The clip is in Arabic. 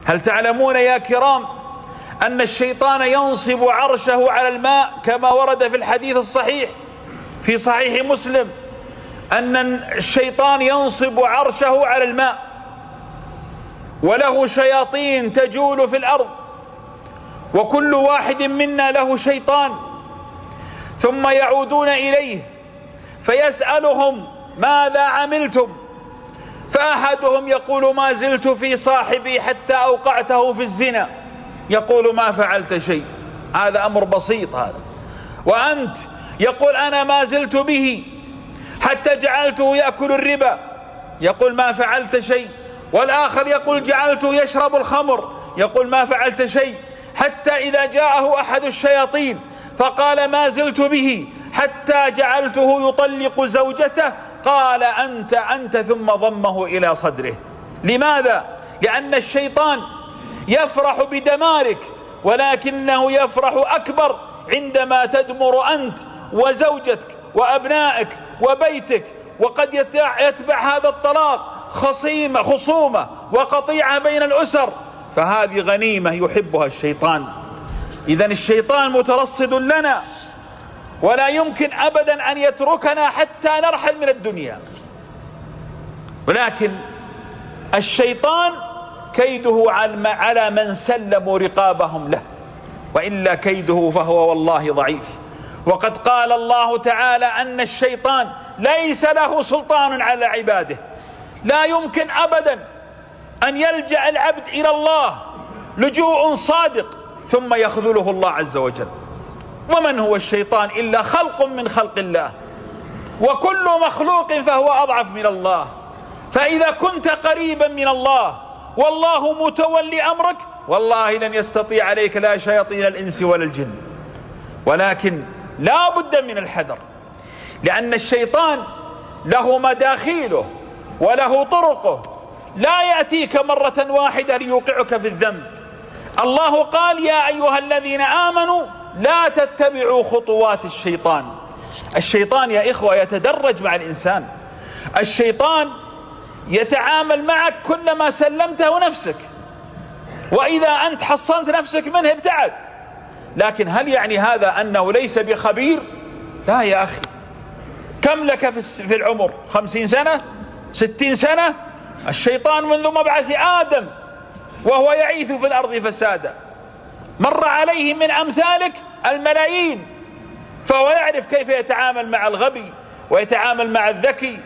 هل تعلمون يا كرام أن الشيطان ينصب عرشه على الماء كما ورد في الحديث الصحيح في صحيح مسلم أن الشيطان ينصب عرشه على الماء، وله شياطين تجول في الأرض، وكل واحد منا له شيطان، ثم يعودون إليه فيسألهم ماذا عملتم؟ فأحدهم يقول ما زلت في صاحبي حتى أوقعته في الزنا، يقول ما فعلت شيء، هذا أمر بسيط هذا. وأنت يقول أنا ما زلت به حتى جعلته يأكل الربا، يقول ما فعلت شيء. والآخر يقول جعلته يشرب الخمر، يقول ما فعلت شيء. حتى إذا جاءه أحد الشياطين فقال ما زلت به حتى جعلته يطلق زوجته، قال أنت ثم ضمه إلى صدره. لماذا؟ لأن الشيطان يفرح بدمارك، ولكنه يفرح أكبر عندما تدمر أنت وزوجتك وأبنائك وبيتك. وقد يتبع هذا الطلاق خصومة وقطيعة بين الأسر، فهذه غنيمة يحبها الشيطان. إذن الشيطان مترصد لنا، ولا يمكن أبدا أن يتركنا حتى نرحل من الدنيا. ولكن الشيطان كيده على من سلموا رقابهم له، وإلا كيده فهو والله ضعيف. وقد قال الله تعالى أن الشيطان ليس له سلطان على عباده. لا يمكن أبدا أن يلجأ العبد إلى الله لجوء صادق ثم يخذله الله عز وجل. ومن هو الشيطان إلا خلق من خلق الله، وكل مخلوق فهو أضعف من الله. فإذا كنت قريبا من الله والله متولي أمرك، والله لن يستطيع عليك لا شياطين الإنس ولا الجن. ولكن لا بد من الحذر، لأن الشيطان له مداخيله وله طرقه، لا يأتيك مرة واحدة ليوقعك في الذنب. الله قال يا أيها الذين آمنوا لا تتبعوا خطوات الشيطان. الشيطان يا إخوة يتدرج مع الإنسان. الشيطان يتعامل معك كلما سلمته نفسك، وإذا أنت حصنت نفسك منه ابتعد. لكن هل يعني هذا أنه ليس بخبير؟ لا يا أخي. كم لك في العمر؟ 50 سنة 60 سنة؟ الشيطان منذ مبعث آدم وهو يعيث في الأرض فسادا، مر عليه من أمثالك الملايين، فهو يعرف كيف يتعامل مع الغبي ويتعامل مع الذكي